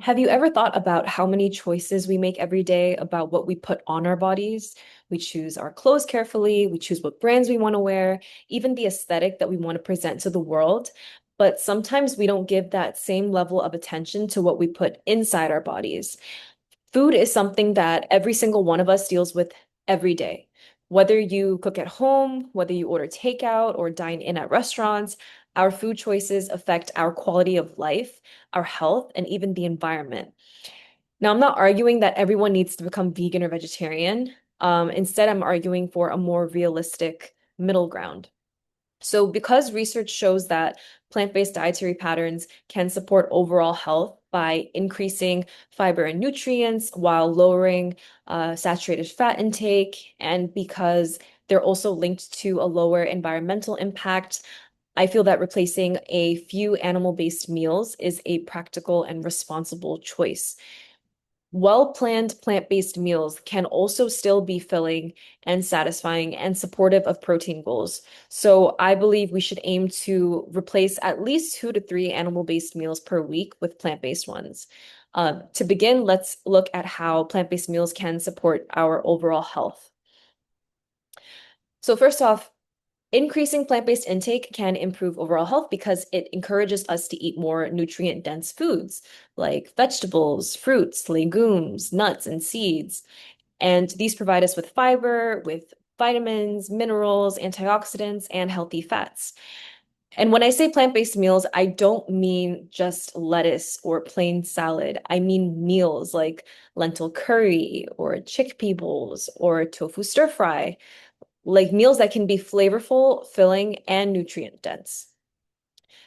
Have you ever thought about how many choices we make every day about what we put on our bodies? We choose our clothes carefully, we choose what brands we want to wear, even the aesthetic that we want to present to the world. But sometimes we don't give that same level of attention to what we put inside our bodies. Food is something that every single one of us deals with every day. Whether you cook at home, whether you order takeout or dine in at restaurants, our food choices affect our quality of life, our health, and even the environment. Now, I'm not arguing that everyone needs to become vegan or vegetarian. Instead, I'm arguing for a more realistic middle ground. So, because research shows that plant-based dietary patterns can support overall health by increasing fiber and nutrients while lowering saturated fat intake, and because they're also linked to a lower environmental impact, I feel that replacing a few animal-based meals is a practical and responsible choice. Well-planned plant-based meals can also still be filling and satisfying and supportive of protein goals. So I believe we should aim to replace at least 2 to 3 animal-based meals per week with plant-based ones. To begin, let's look at how plant-based meals can support our overall health. So first off, increasing plant-based intake can improve overall health because it encourages us to eat more nutrient-dense foods like vegetables, fruits, legumes, nuts, and seeds. And these provide us with fiber, with vitamins, minerals, antioxidants, and healthy fats. And when I say plant-based meals, I don't mean just lettuce or plain salad. I mean meals like lentil curry or chickpea bowls or tofu stir fry, like meals that can be flavorful, filling, and nutrient dense.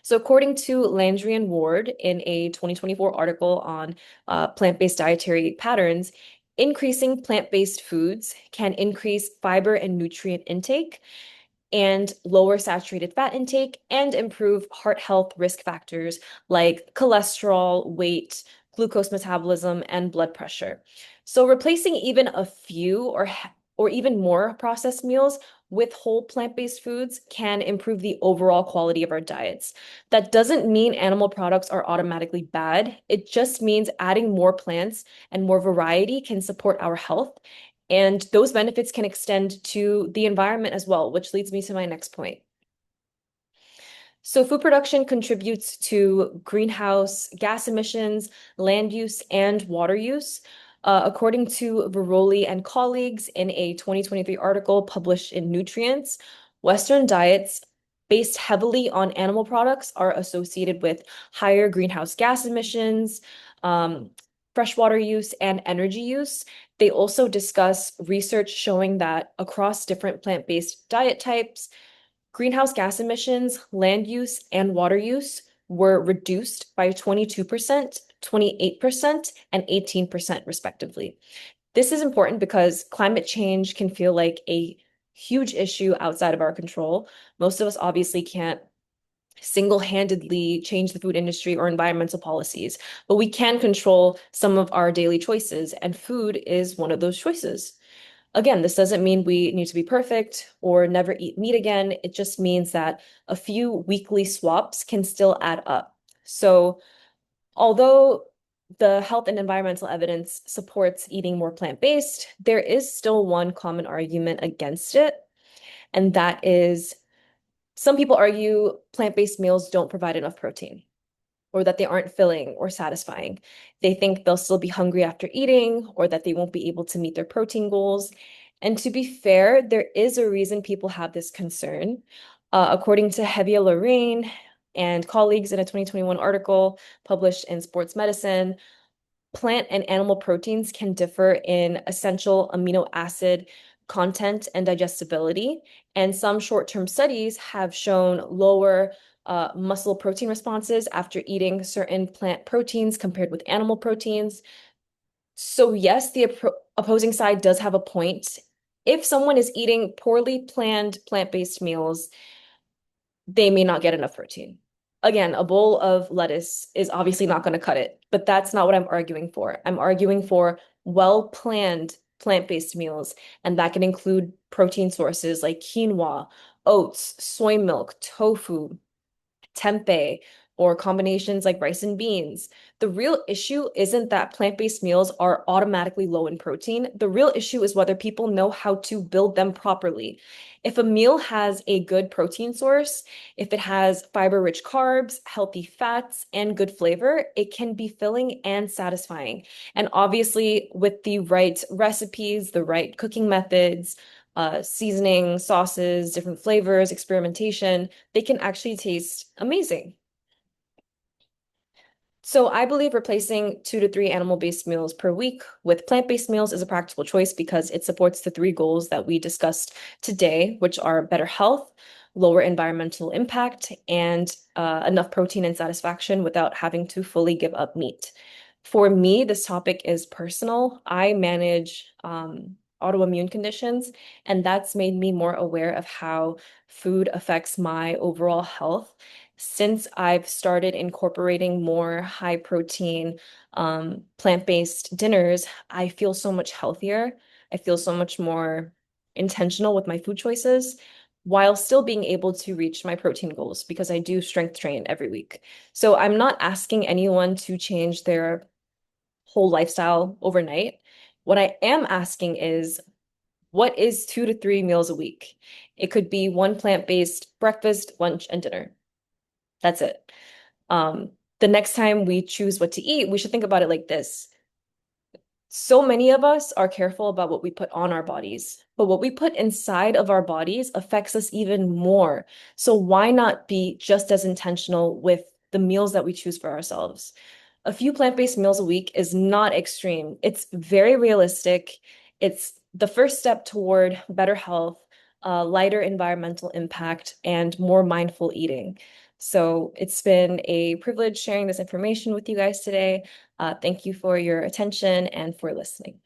So, according to Landry and Ward in a 2024 article on plant-based dietary patterns, increasing plant-based foods can increase fiber and nutrient intake and lower saturated fat intake and improve heart health risk factors like cholesterol, weight, glucose metabolism, and blood pressure. So replacing even a few or even more processed meals with whole plant-based foods can improve the overall quality of our diets. That doesn't mean animal products are automatically bad. It just means adding more plants and more variety can support our health, and those benefits can extend to the environment as well, which leads me to my next point. So food production contributes to greenhouse gas emissions, land use, and water use. According to Veroli and colleagues in a 2023 article published in Nutrients, Western diets based heavily on animal products are associated with higher greenhouse gas emissions, freshwater use, and energy use. They also discuss research showing that across different plant-based diet types, greenhouse gas emissions, land use, and water use were reduced by 22%, 28%, and 18% respectively. This is important because climate change can feel like a huge issue outside of our control. Most of us obviously can't single-handedly change the food industry or environmental policies, but we can control some of our daily choices, and food is one of those choices. Again, this doesn't mean we need to be perfect or never eat meat again. It just means that a few weekly swaps can still add up. So, although the health and environmental evidence supports eating more plant-based, there is still one common argument against it, and that is some people argue plant-based meals don't provide enough protein or that they aren't filling or satisfying. They think they'll still be hungry after eating or that they won't be able to meet their protein goals. And to be fair, there is a reason people have this concern. According to Hevia Lorraine and colleagues in a 2021 article published in Sports Medicine, plant and animal proteins can differ in essential amino acid content and digestibility. And some short-term studies have shown lower muscle protein responses after eating certain plant proteins compared with animal proteins. So yes, the opposing side does have a point. If someone is eating poorly planned plant-based meals, they may not get enough protein. Again, a bowl of lettuce is obviously not going to cut it, but that's not what I'm arguing for. I'm arguing for well-planned plant-based meals, and that can include protein sources like quinoa, oats, soy milk, tofu, tempeh, or combinations like rice and beans. The real issue isn't that plant-based meals are automatically low in protein. The real issue is whether people know how to build them properly. If a meal has a good protein source, if it has fiber-rich carbs, healthy fats, and good flavor, it can be filling and satisfying. And obviously, with the right recipes, the right cooking methods, seasoning, sauces, different flavors, experimentation, they can actually taste amazing. So I believe replacing 2 to 3 animal-based meals per week with plant-based meals is a practical choice because it supports the 3 goals that we discussed today, which are better health, lower environmental impact, and enough protein and satisfaction without having to fully give up meat. For me, this topic is personal. I manage autoimmune conditions, and that's made me more aware of how food affects my overall health since I've started incorporating more high protein, plant-based dinners, I feel so much healthier. I feel so much more intentional with my food choices while still being able to reach my protein goals because I do strength train every week. So I'm not asking anyone to change their whole lifestyle overnight. What I am asking is, what is 2 to 3 meals a week? It could be one plant-based breakfast, lunch, and dinner. That's it. The next time we choose what to eat, we should think about it like this. So many of us are careful about what we put on our bodies, but what we put inside of our bodies affects us even more. So why not be just as intentional with the meals that we choose for ourselves? A few plant-based meals a week is not extreme. It's very realistic. It's the first step toward better health, lighter environmental impact, and more mindful eating. So it's been a privilege sharing this information with you guys today. Thank you for your attention and for listening.